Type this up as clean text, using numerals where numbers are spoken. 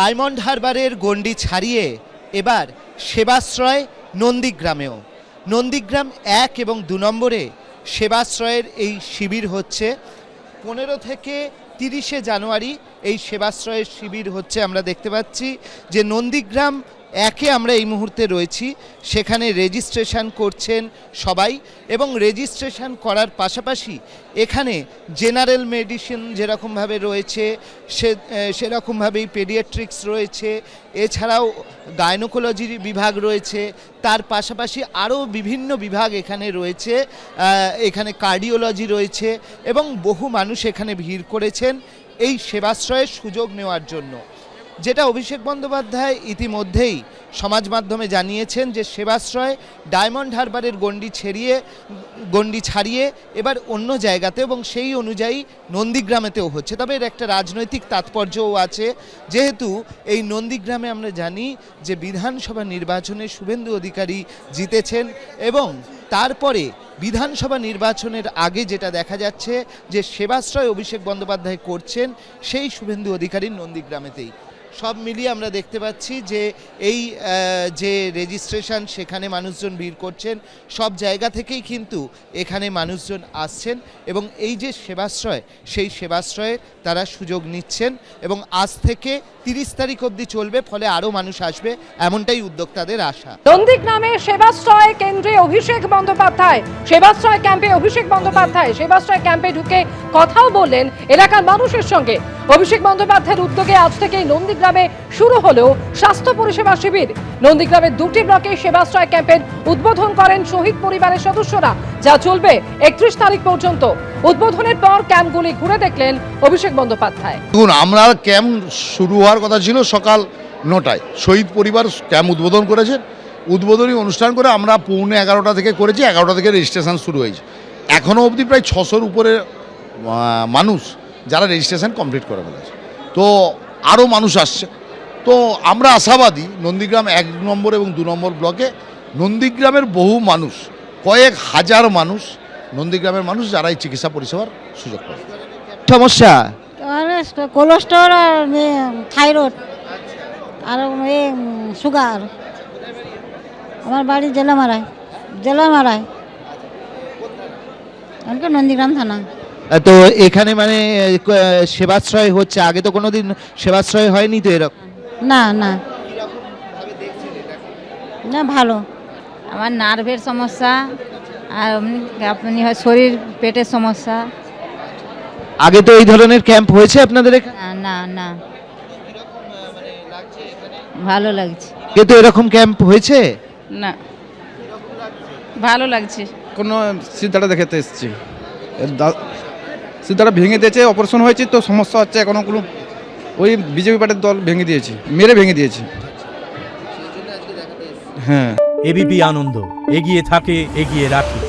Diamond হারবারের গণ্ডি ছাড়িয়ে এবার সেবাশ্রয় নন্দীগ্রামেও। নন্দীগ্রাম 1 এবং 2 নম্বরে সেবাশ্রয়ের এই শিবির হচ্ছে। 15 থেকে 30শে জানুয়ারি এই সেবাশ্রয়ের শিবির হচ্ছে। আমরা দেখতে পাচ্ছি যে নন্দীগ্রাম 1-এ আমরা এই মুহূর্তে রয়েছি, সেখানে রেজিস্ট্রেশন করছেন সবাই এবং রেজিস্ট্রেশন করার পাশাপাশি এখানে জেনারেল মেডিসিন যেরকমভাবে রয়েছে সেরকমভাবেই পেডিয়াট্রিক্স রয়েছে, এছাড়াও গাইনোকোলজির বিভাগ রয়েছে, তার পাশাপাশি আরও বিভিন্ন বিভাগ এখানে রয়েছে। এখানে কার্ডিওলজি রয়েছে এবং বহু মানুষ এখানে ভিড় করেছেন এই সেবাশ্রয়ের সুযোগ নেওয়ার জন্য। যেটা অভিষেক বন্দ্যোপাধ্যায় ইতিমধ্যেই সমাজ মাধ্যমে জানিয়েছেন যে সেবাশ্রয় ডায়মন্ড হারবারের গণ্ডি ছাড়িয়ে এবার অন্য জায়গাতে এবং সেই অনুযায়ী নন্দীগ্রামেতেও হচ্ছে। তবে এর একটা রাজনৈতিক তাৎপর্যও আছে, যেহেতু এই নন্দীগ্রামে আমরা জানি যে বিধানসভা নির্বাচনে শুভেন্দু অধিকারী জিতেছেন এবং তারপরে বিধানসভা নির্বাচনের আগে যেটা দেখা যাচ্ছে যে সেবাশ্রয় অভিষেক বন্দ্যোপাধ্যায় করছেন সেই শুভেন্দু অধিকারীর নন্দীগ্রামেতেই। সব মিলিয়ে আমরা দেখতে পাচ্ছি যে এই যে রেজিস্ট্রেশন সেখানে মানুষজন ভিড় করছেন, সব জায়গা থেকেই কিন্তু এখানে মানুষজন আসছেন এবং এই যে সেবাশ্রয় সেই সেবাশ্রয়ে তারা সুযোগ নিচ্ছেন এবং আজ থেকে 30 তারিখ অবধি চলবে, ফলে আরও মানুষ আসবে এমনটাই উদ্যোক্তাদের আশা। নন্দীগ্রামে সেবাশ্রয় কেন্দ্রে অভিষেক বন্দ্যোপাধ্যায়, সেবাশ্রয় ক্যাম্পে অভিষেক বন্দ্যোপাধ্যায় সেবাশ্রয় ক্যাম্পে ঢুকে কথাও বললেন এলাকার মানুষের সঙ্গে। অভিষেক বন্দ্যোপাধ্যায়ের উদ্যোগে আজ থেকেই নন্দীগ্রামে শুরু হলো স্বাস্থ্য পরিষেবা শিবির। নন্দীগ্রামের 2টি ব্লকে সেবাশ্রয় ক্যাম্পের উদ্বোধন করেন শহীদ পরিবারের সদস্যরা, যা চলবে 31 তারিখ পর্যন্ত। উদ্বোধনের পর ক্যাম্পগুলি ঘুরে দেখলেন অভিষেক বন্দ্যোপাধ্যায়। দেখুন, আমরা ক্যাম্প শুরু হওয়ার কথা ছিল সকাল 9টায়। শহীদ পরিবার ক্যাম্প উদ্বোধন করেছেন। উদ্বোধনী অনুষ্ঠান করে আমরা 11:45 থেকে করেছি, 11টা থেকে রেজিস্ট্রেশন শুরু হয়েছে। এখনও অবধি প্রায় 600-র উপরে মানুষ যারা রেজিস্ট্রেশন কমপ্লিট করে ফেলেছে, তো আরও মানুষ আসছে। তো আমরা আশাবাদী নন্দীগ্রাম 1 নম্বর এবং 2 নম্বর ব্লকে নন্দীগ্রামের বহু মানুষ, কয়েক হাজার মানুষ নন্দীগ্রামের মানুষ যারা এই চিকিৎসা পরিষেবার সুযোগ পাবে। সমস্যা কোলেস্ট্রল আর থাইরয়েড আর সুগার। আমার বাড়ি জেলামারায় নন্দীগ্রাম থানা। তো এখানে মানে সেবাশ্রয় হচ্ছে, আগে তো কোনোদিন সেবাশ্রয় হয়নি তো এরকম? না না না, ভালো। আমার নার্ভের সমস্যা আর আপনি হয় শরীর পেটের সমস্যা। আগে তো এই ধরনের ক্যাম্প হয়েছে আপনাদের এখানে? না না, ভালো লাগছে। আগে তো এরকম ক্যাম্প হয়েছে না, ভালো লাগছে। কোনো সিদ্ধাটা দেখাতে এসেছি, সিদ্ধাটা ভেঙে দিয়েছে, অপারেশন হয়েছে তো সমস্যা হচ্ছে এখনো। কোনো ওই বিজেপি পার্টির দল ভেঙে দিয়েছে, মেরে ভেঙে দিয়েছে। হ্যাঁ, এবিপি আনন্দ, এগিয়ে থাকে, এগিয়ে রাখে।